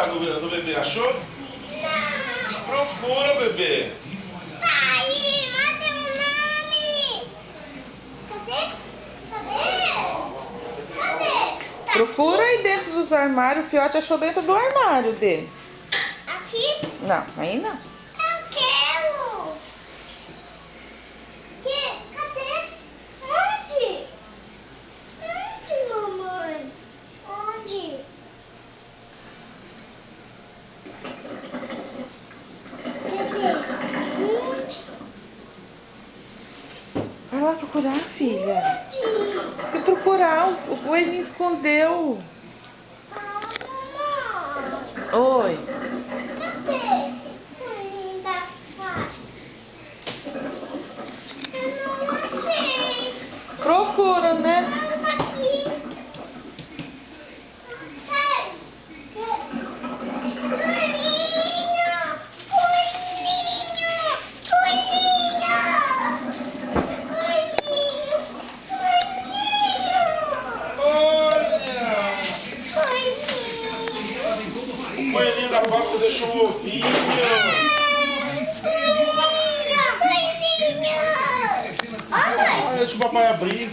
do bebê, achou? Não! Procura, bebê. Aí, manda um nome! Cadê? Procura aí dentro dos armários. O Fiote achou dentro do armário dele. Aqui? Não, aí não. Eu quero! Cadê? Onde? Onde, mamãe? Onde? Cadê? Onde? Vai lá procurar, filha. Onde? Vai procurar. O coelhinho escondeu. Mamãe. Oi. Cadê? Linda fácil. Eu não achei. Procura, né? Não tá aqui. O coelhinho da Páscoa deixou um ovinho. Olha, deixa o papai abrir.